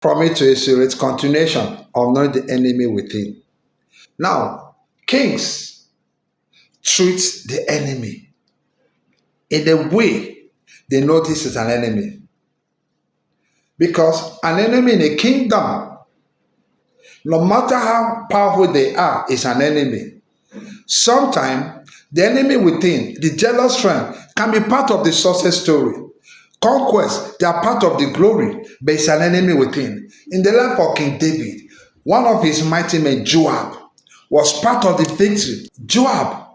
From it to a series, continuation of knowing the enemy within. Now, kings treat the enemy in a way they know this is an enemy. Because an enemy in a kingdom, no matter how powerful they are, is an enemy. Sometimes the enemy within, the jealous friend, can be part of the success story. Conquest, they are part of the glory, but it's an enemy within. In the life of King David, one of his mighty men, Joab, was part of the victory. Joab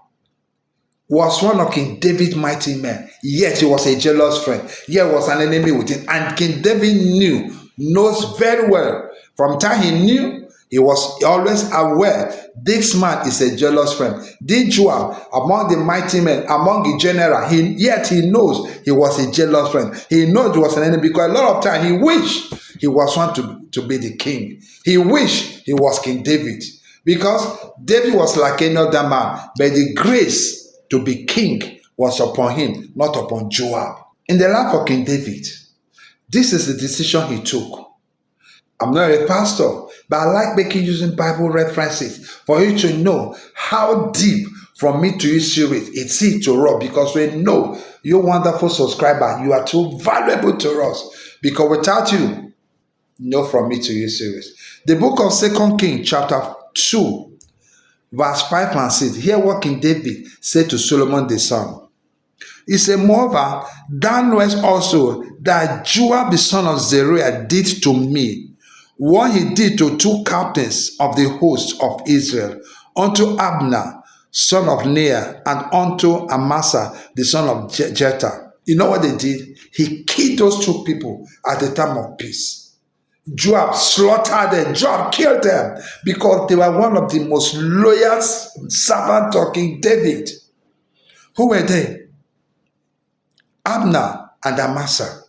was one of King David's mighty men, yet he was a jealous friend, yet was an enemy within. And King David knows very well. From time he knew, he was always aware this man is a jealous friend. This Joab, among the mighty men, among the general, yet he knows he was a jealous friend. He knows he was an enemy because a lot of time he wished he was one to be the king. He wished he was King David because David was like any other man, but the grace to be king was upon him, not upon Joab. In the life of King David, this is the decision he took. I'm not a pastor, but I like making using Bible references for you to know how deep from me to you series it's it to Rob, because we know you wonderful subscriber, you are too valuable to us, because without you, no from me to you series. The book of 2 Kings chapter 2 verse 5 and 6, hear what King David said to Solomon the son. He said, moreover, thou knowest also that Joab the son of Zeruiah did to me what he did to two captains of the host of Israel, unto Abner, son of Ner, and unto Amasa, the son of Jetha. You know what they did? He killed those two people at the time of peace. Joab slaughtered them. Joab killed them because they were one of the most loyal servants of King David. Who were they? Abner and Amasa.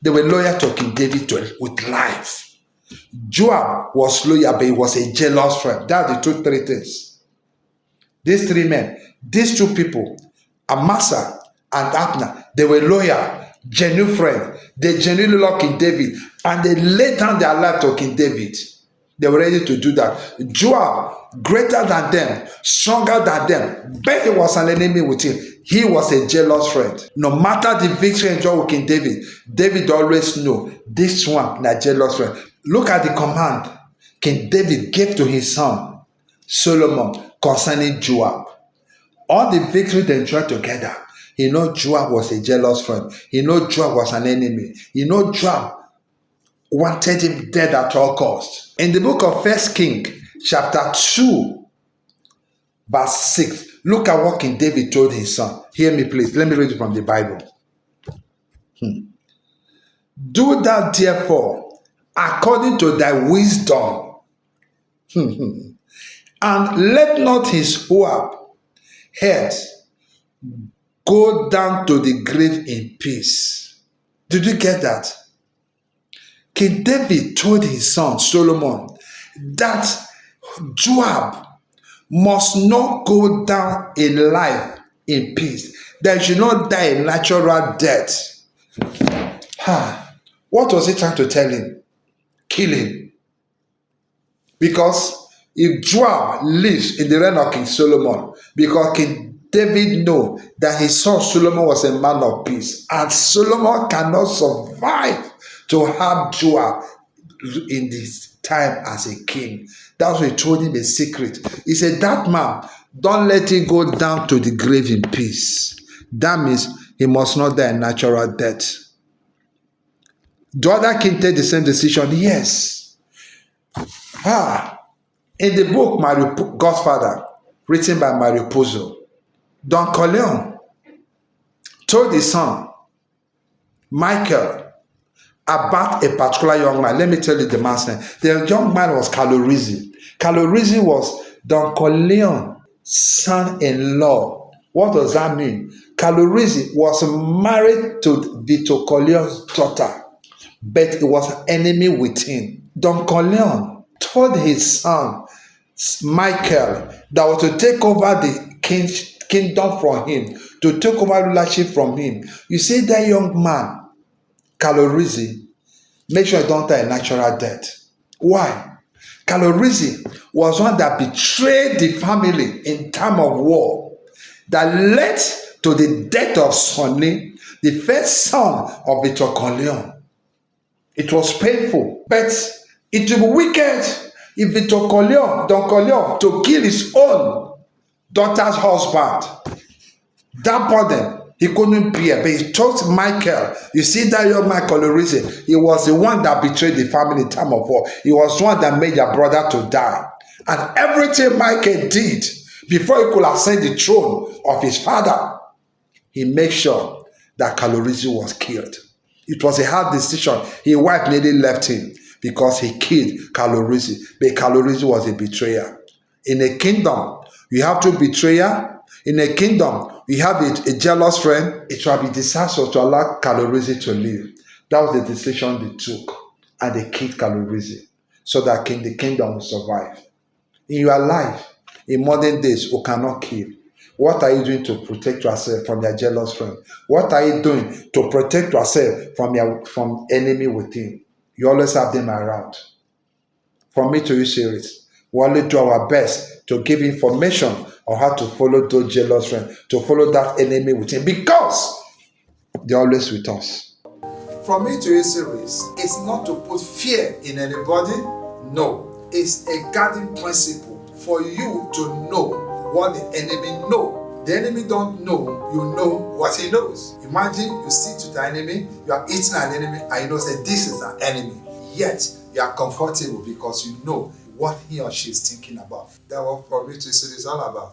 They were loyal to King David with life. Joab was loyal, but he was a jealous friend. That's the three things. These three men, these two people, Amasa and Abner, they were loyal, genuine friends. They genuinely loved King David, and they laid down their life to King David. They were ready to do that. Joab, greater than them, stronger than them, but he was an enemy with him. He was a jealous friend. No matter the victory enjoyed with King David, David always knew this one, a jealous friend. Look at the command King David gave to his son Solomon concerning Joab. All the victory they enjoyed together, he knew Joab was a jealous friend. He knew Joab was an enemy. He knew Joab wanted him dead at all costs. In the book of 1 Kings, chapter 2, verse 6, look at what King David told his son. Hear me, please. Let me read it from the Bible. Do thou therefore according to thy wisdom, and let not his Joab head go down to the grave in peace. Did you get that? King David told his son Solomon that Joab must not go down in life in peace. That he should not die a natural death. What was he trying to tell him? Kill him. Because if Joab lives in the reign of King Solomon, because King David knew that his son Solomon was a man of peace, and Solomon cannot survive to have Joab in this time as a king. That's why he told him a secret. He said, that man, don't let him go down to the grave in peace. That means he must not die a natural death. The other king take the same decision. Yes. In the book Godfather, written by Mario Puzo, Don Corleone told his son Michael about a particular young man. Let me tell you the man's name. The young man was Calorisi. Calorisi was Don Corleone's son-in-law. What does that mean? Calorisi was married to Vito Corleone's daughter, but he was an enemy with him. Don Corleone told his son Michael that was to take over the kingdom from him, to take over rulership from him. You see that young man, Calorisi, Make sure you don't die a natural death. Why? Calorizi was one that betrayed the family in time of war, that led to the death of Sonny, the first son of Victor Corleone. It was painful, but it would be wicked if Victor Corleone, Don Corleone, to kill his own daughter's husband. That burden he couldn't bear, but he told Michael, you see that young Michael Calorizi, he was the one that betrayed the family in time of war. He was the one that made their brother to die. And everything Michael did before he could ascend the throne of his father, he made sure that Calorizi was killed. It was a hard decision. His wife nearly left him because he killed Calorizi. But Calorizi was a betrayer. In a kingdom, you have two betrayers. In a kingdom, we have a jealous friend. It will be disastrous to allow Calorizi to live. That was the decision they took. And they killed Calorizi so that the kingdom will survive. In your life, in modern days, you cannot kill. What are you doing to protect yourself from your jealous friend? What are you doing to protect yourself from enemy within? You always have them around. From me to you series, we only do our best to give information on how to follow those jealous friends, to follow that enemy within, because they're always with us. From me to you series, it's not to put fear in anybody. No, it's a guiding principle for you to know what the enemy know. The enemy don't know, you know what he knows. Imagine you sit to the enemy, you are eating an enemy, and you know say this is an enemy. Yet you are comfortable because you know what he or she is thinking about. That's what From Me to You series is all about.